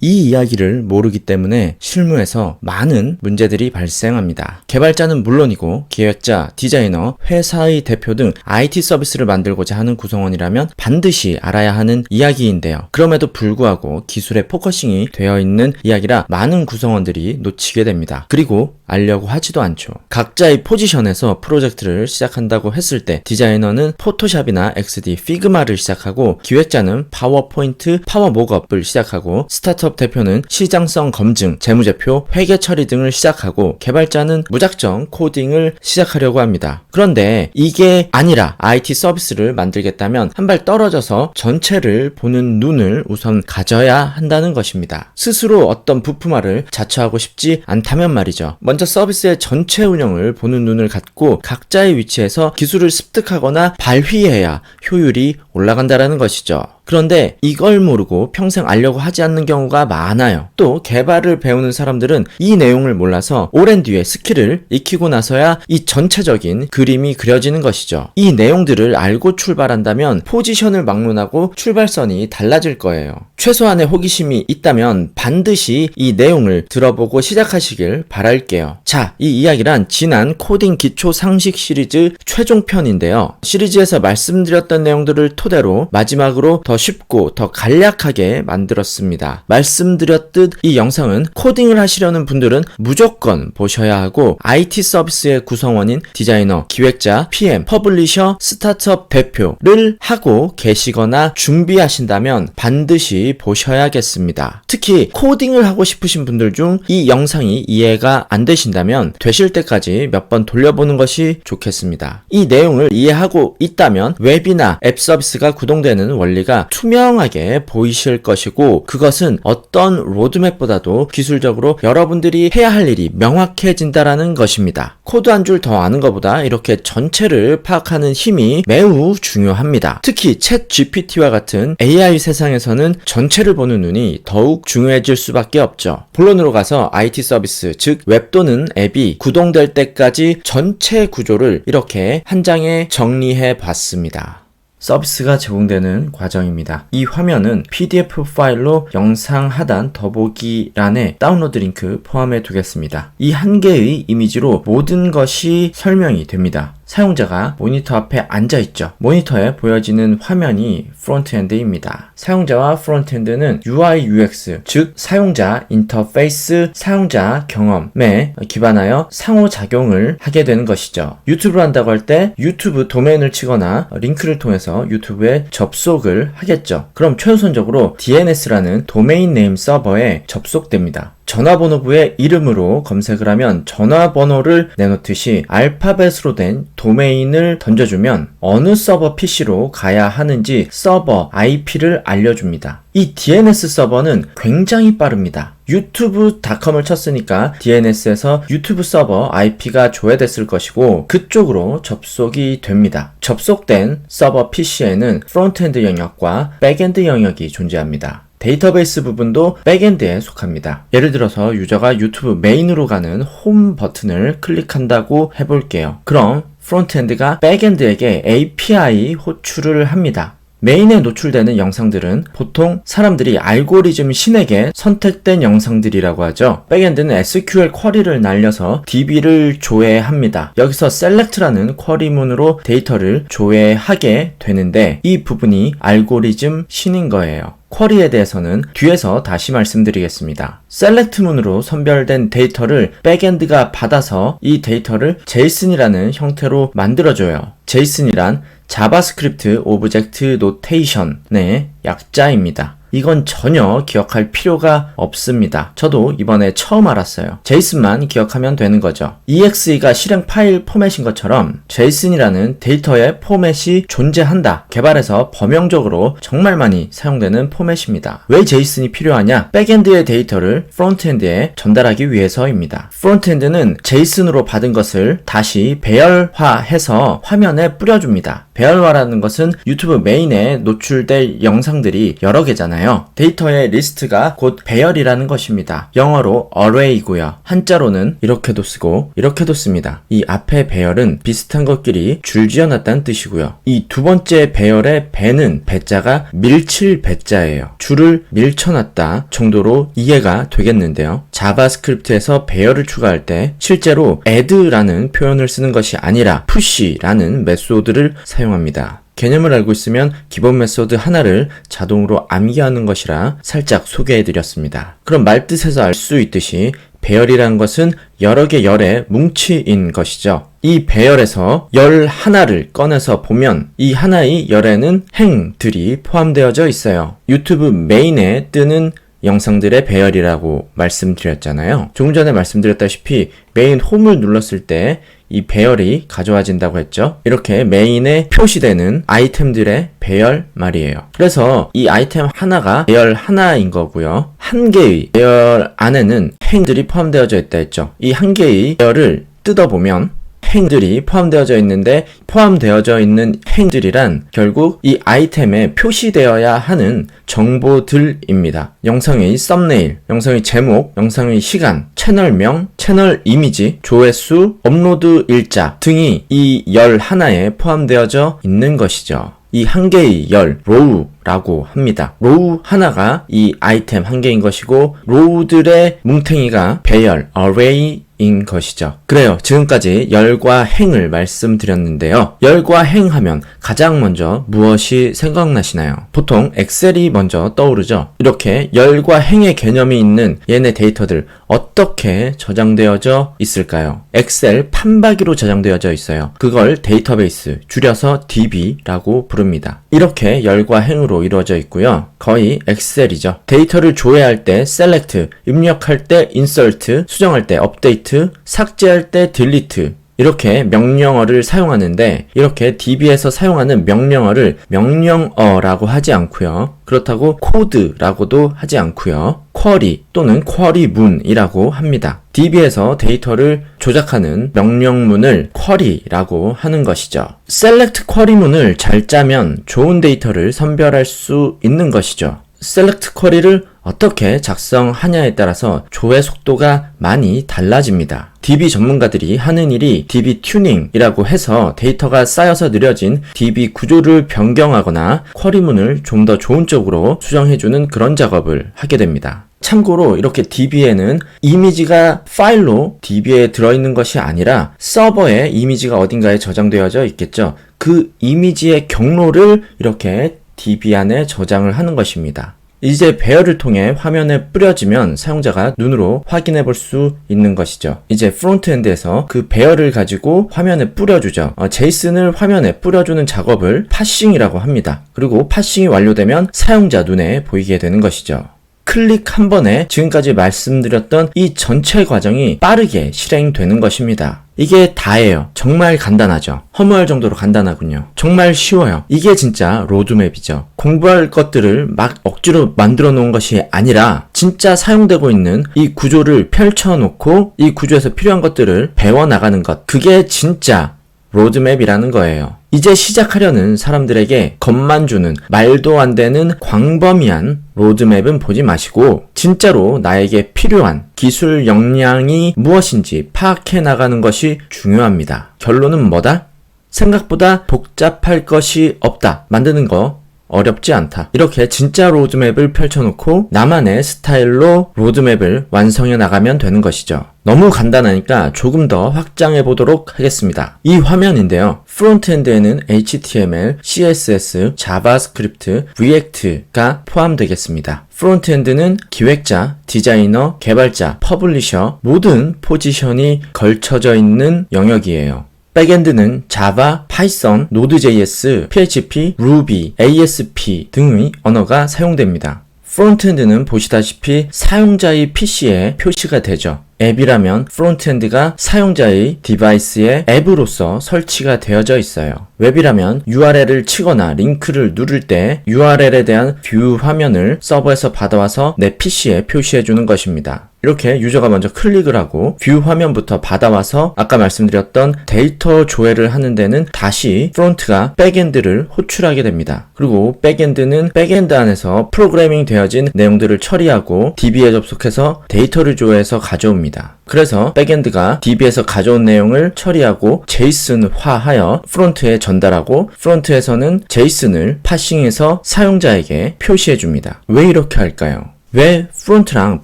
이 이야기를 모르기 때문에 실무에서 많은 문제들이 발생합니다. 개발자는 물론이고 기획자, 디자이너, 회사의 대표 등 IT 서비스를 만들고자 하는 구성원이라면 반드시 알아야 하는 이야기인데요. 그럼에도 불구하고 기술에 포커싱이 되어 있는 이야기라 많은 구성원들이 놓치게 됩니다. 그리고 알려고 하지도 않죠. 각자의 포지션에서 프로젝트를 시작한다고 했을 때 디자이너는 포토샵이나 XD, 피그마를 시작하고 기획자는 파워포인트, 파워모업을 시작하고 스타트업 대표는 시장성 검증, 재무제표, 회계 처리 등을 시작하고 개발자는 무작정 코딩을 시작하려고 합니다. 그런데 이게 아니라 IT 서비스를 만들겠다면 한 발 떨어져서 전체를 보는 눈을 우선 가져야 한다는 것입니다. 스스로 어떤 부품화를 자처하고 싶지 않다면 말이죠. 먼저 서비스의 전체 운영을 보는 눈을 갖고 각자의 위치에서 기술을 습득하거나 발휘해야 효율이 올라간다는 것이죠. 그런데 이걸 모르고 평생 알려고 하지 않는 경우가 많아요. 또 개발을 배우는 사람들은 이 내용을 몰라서 오랜 뒤에 스킬을 익히고 나서야 이 전체적인 그림이 그려지는 것이죠. 이 내용들을 알고 출발한다면 포지션을 막론하고 출발선이 달라질 거예요. 최소한의 호기심이 있다면 반드시 이 내용을 들어보고 시작하시길 바랄게요. 자, 이 이야기란 지난 코딩 기초 상식 시리즈 최종편인데요. 시리즈에서 말씀드렸던 내용들을 토대로 마지막으로 더 쉽고 더 간략하게 만들었습니다. 말씀드렸듯 이 영상은 코딩을 하시려는 분들은 무조건 보셔야 하고 IT 서비스의 구성원인 디자이너, 기획자, PM, 퍼블리셔, 스타트업 대표를 하고 계시거나 준비하신다면 반드시 보셔야겠습니다. 특히 코딩을 하고 싶으신 분들 중 이 영상이 이해가 안 되신다면 되실 때까지 몇 번 돌려보는 것이 좋겠습니다. 이 내용을 이해하고 있다면 웹이나 앱 서비스가 구동되는 원리가 투명하게 보이실 것이고 그것은 어떤 로드맵보다도 기술적으로 여러분들이 해야 할 일이 명확해진다라는 것입니다. 코드 한 줄 더 아는 것보다 이렇게 전체를 파악하는 힘이 매우 중요합니다. 특히 챗 GPT와 같은 AI 세상에서는 전체를 보는 눈이 더욱 중요해질 수밖에 없죠. 본론으로 가서 IT 서비스, 즉 웹 또는 앱이 구동될 때까지 전체 구조를 이렇게 한 장에 정리해 봤습니다. 서비스가 제공되는 과정입니다. 이 화면은 PDF 파일로 영상 하단 더보기란에 다운로드 링크 포함해 두겠습니다. 이 한 개의 이미지로 모든 것이 설명이 됩니다. 사용자가 모니터 앞에 앉아있죠. 모니터에 보여지는 화면이 프론트엔드입니다. 사용자와 프론트엔드는 UI, UX, 즉 사용자 인터페이스, 사용자 경험에 기반하여 상호작용을 하게 되는 것이죠. 유튜브를 한다고 할 때 유튜브 도메인을 치거나 링크를 통해서 유튜브에 접속을 하겠죠. 그럼 최우선적으로 DNS라는 도메인 네임 서버에 접속됩니다. 전화번호부의 이름으로 검색을 하면 전화번호를 내놓듯이 알파벳으로 된 도메인을 던져주면 어느 서버 PC로 가야 하는지 서버 IP를 알려줍니다. 이 DNS 서버는 굉장히 빠릅니다. 유튜브.com을 쳤으니까 DNS에서 유튜브 서버 IP가 조회됐을 것이고 그쪽으로 접속이 됩니다. 접속된 서버 PC에는 프론트엔드 영역과 백엔드 영역이 존재합니다. 데이터베이스 부분도 백엔드에 속합니다. 예를 들어서 유저가 유튜브 메인으로 가는 홈 버튼을 클릭한다고 해볼게요. 그럼 프론트엔드가 백엔드에게 API 호출을 합니다. 메인에 노출되는 영상들은 보통 사람들이 알고리즘 신에게 선택된 영상들이라고 하죠. 백엔드는 SQL 쿼리를 날려서 DB를 조회합니다. 여기서 select라는 쿼리문으로 데이터를 조회하게 되는데 이 부분이 알고리즘 신인 거예요. 쿼리에 대해서는 뒤에서 다시 말씀드리겠습니다. 셀렉트문으로 선별된 데이터를 백엔드가 받아서 이 데이터를 JSON이라는 형태로 만들어줘요. JSON이란 자바스크립트 오브젝트 노테이션의 약자입니다. 이건 전혀 기억할 필요가 없습니다. 저도 이번에 처음 알았어요. JSON만 기억하면 되는 거죠. EXE가 실행 파일 포맷인 것처럼 JSON이라는 데이터의 포맷이 존재한다. 개발에서 범용적으로 정말 많이 사용되는 포맷입니다. 왜 JSON이 필요하냐? 백엔드의 데이터를 프론트엔드에 전달하기 위해서입니다. 프론트엔드는 JSON으로 받은 것을 다시 배열화해서 화면에 뿌려줍니다. 배열화라는 것은 유튜브 메인에 노출될 영상들이 여러 개잖아요. 있잖아요. 데이터의 리스트가 곧 배열이라는 것입니다. 영어로 array고요. 한자로는 이렇게도 쓰고 이렇게도 씁니다. 이 앞에 배열은 비슷한 것끼리 줄지어놨다는 뜻이고요. 이 두 번째 배열의 배는 배자가 밀칠 배자예요. 줄을 밀쳐놨다 정도로 이해가 되겠는데요. 자바스크립트에서 배열을 추가할 때 실제로 add라는 표현을 쓰는 것이 아니라 push라는 메소드를 사용합니다. 개념을 알고 있으면 기본 메소드 하나를 자동으로 암기하는 것이라 살짝 소개해드렸습니다. 그럼 말뜻에서 알 수 있듯이 배열이라는 것은 여러 개 열의 뭉치인 것이죠. 이 배열에서 열 하나를 꺼내서 보면 이 하나의 열에는 행들이 포함되어져 있어요. 유튜브 메인에 뜨는 영상들의 배열이라고 말씀드렸잖아요. 조금 전에 말씀드렸다시피 메인 홈을 눌렀을 때 이 배열이 가져와진다고 했죠. 이렇게 메인에 표시되는 아이템들의 배열 말이에요. 그래서 이 아이템 하나가 배열 하나인 거고요. 한 개의 배열 안에는 행들이 포함되어져 있다 했죠. 이 한 개의 배열을 뜯어보면 행들이 포함되어져 있는데 포함되어져 있는 행들이란 결국 이 아이템에 표시되어야 하는 정보들입니다. 영상의 썸네일, 영상의 제목, 영상의 시간, 채널명, 채널 이미지, 조회수, 업로드 일자 등이 이 열 하나에 포함되어져 있는 것이죠. 이 한 개의 열, 로우라고 합니다. 로우 하나가 이 아이템 한 개인 것이고 로우들의 뭉탱이가 배열, array 인 것이죠. 그래요. 지금까지 열과 행을 말씀드렸는데요. 열과 행하면 가장 먼저 무엇이 생각나시나요? 보통 엑셀이 먼저 떠오르죠. 이렇게 열과 행의 개념이 있는 얘네 데이터들 어떻게 저장되어져 있을까요? 엑셀 판박이로 저장되어져 있어요. 그걸 데이터베이스, 줄여서 DB라고 부릅니다. 이렇게 열과 행으로 이루어져 있고요. 거의 엑셀이죠. 데이터를 조회할 때 select, 입력할 때 insert, 수정할 때 update, 삭제할 때 delete 이렇게 명령어를 사용하는데 이렇게 DB에서 사용하는 명령어를 명령어라고 하지 않고요. 그렇다고 코드라고도 하지 않고요. 쿼리 또는 쿼리문이라고 합니다. DB에서 데이터를 조작하는 명령문을 쿼리라고 하는 것이죠. select 쿼리문을 잘 짜면 좋은 데이터를 선별할 수 있는 것이죠. select 쿼리를 어떻게 작성하냐에 따라서 조회 속도가 많이 달라집니다. DB 전문가들이 하는 일이 DB 튜닝이라고 해서 데이터가 쌓여서 느려진 DB 구조를 변경하거나 쿼리문을 좀 더 좋은 쪽으로 수정해주는 그런 작업을 하게 됩니다. 참고로 이렇게 DB에는 이미지가 파일로 DB에 들어있는 것이 아니라 서버에 이미지가 어딘가에 저장되어져 있겠죠. 그 이미지의 경로를 이렇게 DB 안에 저장을 하는 것입니다. 이제 배열을 통해 화면에 뿌려지면 사용자가 눈으로 확인해 볼 수 있는 것이죠. 이제 프론트엔드에서 그 배열을 가지고 화면에 뿌려주죠. 제이슨을 화면에 뿌려주는 작업을 파싱이라고 합니다. 그리고 파싱이 완료되면 사용자 눈에 보이게 되는 것이죠. 클릭 한 번에 지금까지 말씀드렸던 이 전체 과정이 빠르게 실행되는 것입니다. 이게 다예요. 정말 간단하죠. 허무할 정도로 간단하군요. 정말 쉬워요. 이게 진짜 로드맵이죠. 공부할 것들을 막 억지로 만들어 놓은 것이 아니라 진짜 사용되고 있는 이 구조를 펼쳐놓고 이 구조에서 필요한 것들을 배워나가는 것. 그게 진짜 로드맵이라는 거예요. 이제 시작하려는 사람들에게 겁만 주는 말도 안 되는 광범위한 로드맵은 보지 마시고 진짜로 나에게 필요한 기술 역량이 무엇인지 파악해 나가는 것이 중요합니다. 결론은 뭐다? 생각보다 복잡할 것이 없다. 만드는 거 어렵지 않다. 이렇게 진짜 로드맵을 펼쳐놓고 나만의 스타일로 로드맵을 완성해 나가면 되는 것이죠. 너무 간단하니까 조금 더 확장해 보도록 하겠습니다. 이 화면인데요. 프론트엔드에는 HTML, CSS, 자바스크립트, 리액트가 포함되겠습니다. 프론트엔드는 기획자, 디자이너, 개발자, 퍼블리셔 모든 포지션이 걸쳐져 있는 영역이에요. 백엔드는 자바, 파이썬, 노드.js, PHP, 루비, ASP 등의 언어가 사용됩니다. 프론트엔드는 보시다시피 사용자의 PC에 표시가 되죠. 앱이라면 프론트엔드가 사용자의 디바이스에 앱으로서 설치가 되어져 있어요. 웹이라면 URL을 치거나 링크를 누를 때 URL에 대한 뷰 화면을 서버에서 받아와서 내 PC에 표시해주는 것입니다. 이렇게 유저가 먼저 클릭을 하고 뷰 화면부터 받아와서 아까 말씀드렸던 데이터 조회를 하는 데는 다시 프론트가 백엔드를 호출하게 됩니다. 그리고 백엔드는 백엔드 안에서 프로그래밍 되어진 내용들을 처리하고 DB에 접속해서 데이터를 조회해서 가져옵니다. 그래서 백엔드가 DB에서 가져온 내용을 처리하고 제이슨화하여 프론트에 전달하고 프론트에서는 제이슨을 파싱해서 사용자에게 표시해줍니다. 왜 이렇게 할까요? 왜 프론트랑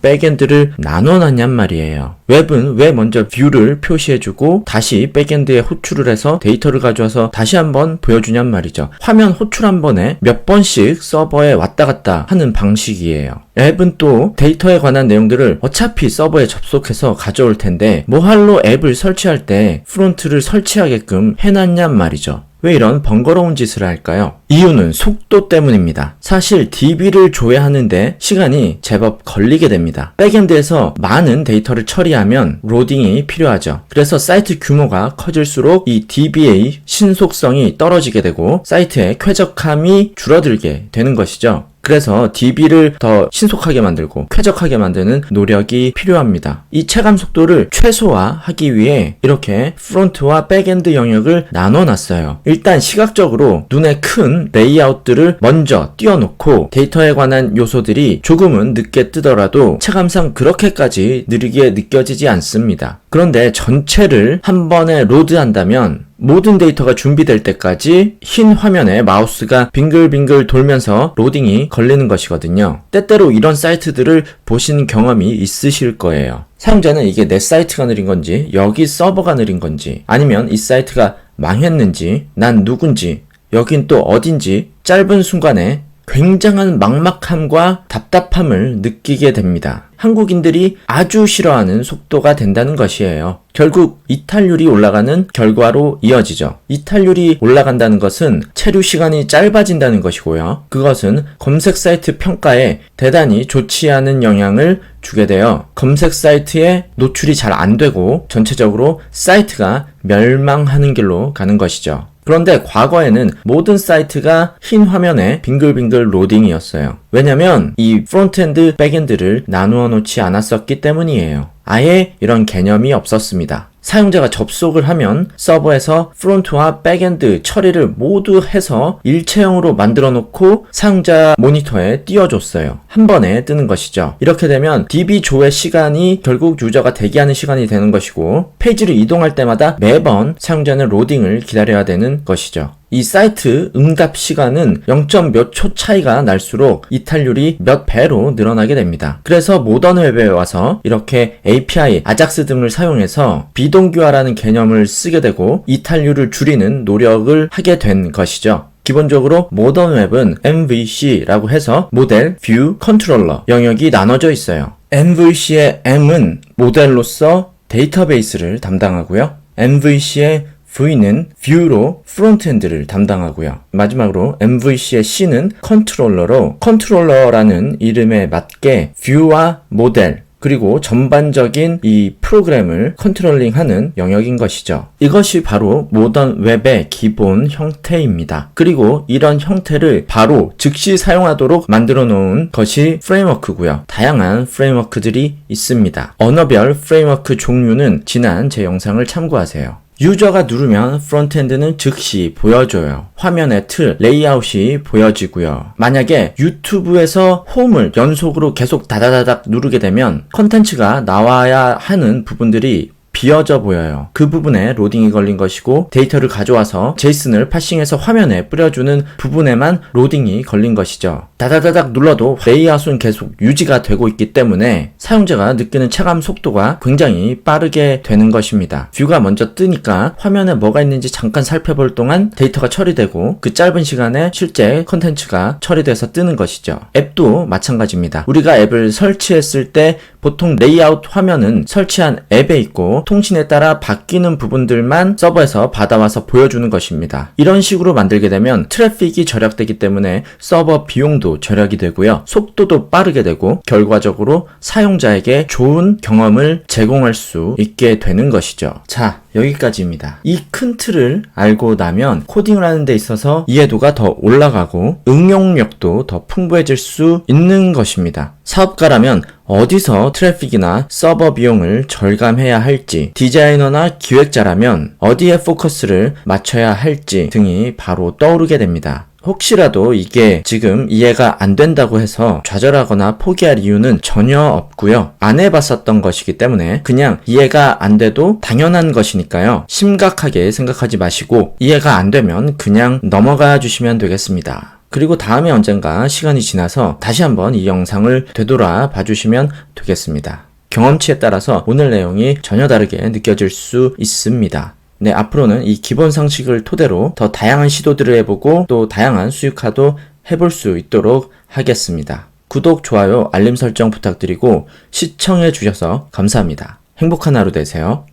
백엔드를 나눠놨냔 말이에요. 웹은 왜 먼저 뷰를 표시해주고 다시 백엔드에 호출을 해서 데이터를 가져와서 다시 한번 보여주냔 말이죠. 화면 호출 한 번에 몇 번씩 서버에 왔다 갔다 하는 방식이에요. 앱은 또 데이터에 관한 내용들을 어차피 서버에 접속해서 가져올 텐데 뭐할로 앱을 설치할 때 프론트를 설치하게끔 해놨냔 말이죠. 왜 이런 번거로운 짓을 할까요? 이유는 속도 때문입니다. 사실 DB를 조회하는데 시간이 제법 걸리게 됩니다. 백엔드에서 많은 데이터를 처리하면 로딩이 필요하죠. 그래서 사이트 규모가 커질수록 이 DB의 신속성이 떨어지게 되고 사이트의 쾌적함이 줄어들게 되는 것이죠. 그래서 DB를 더 신속하게 만들고 쾌적하게 만드는 노력이 필요합니다. 이 체감 속도를 최소화하기 위해 이렇게 프론트와 백엔드 영역을 나눠놨어요. 일단 시각적으로 눈에 큰 레이아웃들을 먼저 띄워놓고 데이터에 관한 요소들이 조금은 늦게 뜨더라도 체감상 그렇게까지 느리게 느껴지지 않습니다. 그런데 전체를 한 번에 로드한다면 모든 데이터가 준비될 때까지 흰 화면에 마우스가 빙글빙글 돌면서 로딩이 걸리는 것이거든요. 때때로 이런 사이트들을 보신 경험이 있으실 거예요. 사용자는 이게 내 사이트가 느린 건지, 여기 서버가 느린 건지, 아니면 이 사이트가 망했는지, 난 누군지, 여긴 또 어딘지 짧은 순간에 굉장한 막막함과 답답함을 느끼게 됩니다. 한국인들이 아주 싫어하는 속도가 된다는 것이에요. 결국 이탈률이 올라가는 결과로 이어지죠. 이탈률이 올라간다는 것은 체류 시간이 짧아진다는 것이고요. 그것은 검색 사이트 평가에 대단히 좋지 않은 영향을 주게 되어 검색 사이트에 노출이 잘 안 되고 전체적으로 사이트가 멸망하는 길로 가는 것이죠. 그런데 과거에는 모든 사이트가 흰 화면에 빙글빙글 로딩이었어요. 왜냐면 이 프론트엔드, 백엔드를 나누어 놓지 않았었기 때문이에요. 아예 이런 개념이 없었습니다. 사용자가 접속을 하면 서버에서 프론트와 백엔드 처리를 모두 해서 일체형으로 만들어 놓고 사용자 모니터에 띄워줬어요. 한 번에 뜨는 것이죠. 이렇게 되면 DB 조회 시간이 결국 유저가 대기하는 시간이 되는 것이고 페이지를 이동할 때마다 매번 사용자는 로딩을 기다려야 되는 것이죠. 이 사이트 응답 시간은 0. 몇 초 차이가 날수록 이탈률이 몇 배로 늘어나게 됩니다. 그래서 모던 웹에 와서 이렇게 API, 아작스 등을 사용해서 비동기화라는 개념을 쓰게 되고 이탈률을 줄이는 노력을 하게 된 것이죠. 기본적으로 모던 웹은 MVC라고 해서 모델, 뷰, 컨트롤러 영역이 나눠져 있어요. MVC의 M은 모델로서 데이터베이스를 담당하고요. MVC의 V는 뷰로 프론트엔드를 담당하고요. 마지막으로 MVC의 C는 컨트롤러로 컨트롤러라는 이름에 맞게 뷰와 모델 그리고 전반적인 이 프로그램을 컨트롤링하는 영역인 것이죠. 이것이 바로 모던 웹의 기본 형태입니다. 그리고 이런 형태를 바로 즉시 사용하도록 만들어 놓은 것이 프레임워크고요. 다양한 프레임워크들이 있습니다. 언어별 프레임워크 종류는 지난 제 영상을 참고하세요. 유저가 누르면 프론트엔드는 즉시 보여줘요. 화면의 틀, 레이아웃이 보여지고요. 만약에 유튜브에서 홈을 연속으로 계속 다다다닥 누르게 되면 컨텐츠가 나와야 하는 부분들이 비어져 보여요. 그 부분에 로딩이 걸린 것이고 데이터를 가져와서 제이슨을 파싱해서 화면에 뿌려주는 부분에만 로딩이 걸린 것이죠. 다다다닥 눌러도 레이아웃은 계속 유지가 되고 있기 때문에 사용자가 느끼는 체감 속도가 굉장히 빠르게 되는 것입니다. 뷰가 먼저 뜨니까 화면에 뭐가 있는지 잠깐 살펴볼 동안 데이터가 처리되고 그 짧은 시간에 실제 컨텐츠가 처리돼서 뜨는 것이죠. 앱도 마찬가지입니다. 우리가 앱을 설치했을 때 보통 레이아웃 화면은 설치한 앱에 있고 통신에 따라 바뀌는 부분들만 서버에서 받아와서 보여주는 것입니다. 이런 식으로 만들게 되면 트래픽이 절약되기 때문에 서버 비용도 절약이 되고요. 속도도 빠르게 되고 결과적으로 사용 사용자에게 좋은 경험을 제공할 수 있게 되는 것이죠. 자, 여기까지입니다. 이 큰 틀을 알고 나면 코딩을 하는 데 있어서 이해도가 더 올라가고 응용력도 더 풍부해질 수 있는 것입니다. 사업가라면 어디서 트래픽이나 서버 비용을 절감해야 할지, 디자이너나 기획자라면 어디에 포커스를 맞춰야 할지 등이 바로 떠오르게 됩니다. 혹시라도 이게 지금 이해가 안 된다고 해서 좌절하거나 포기할 이유는 전혀 없고요. 안 해봤었던 것이기 때문에 그냥 이해가 안 돼도 당연한 것이니까요. 심각하게 생각하지 마시고 이해가 안 되면 그냥 넘어가 주시면 되겠습니다. 그리고 다음에 언젠가 시간이 지나서 다시 한번 이 영상을 되돌아 봐주시면 되겠습니다. 경험치에 따라서 오늘 내용이 전혀 다르게 느껴질 수 있습니다. 네, 앞으로는 이 기본 상식을 토대로 더 다양한 시도들을 해보고 또 다양한 수익화도 해볼 수 있도록 하겠습니다. 구독, 좋아요, 알림 설정 부탁드리고 시청해 주셔서 감사합니다. 행복한 하루 되세요.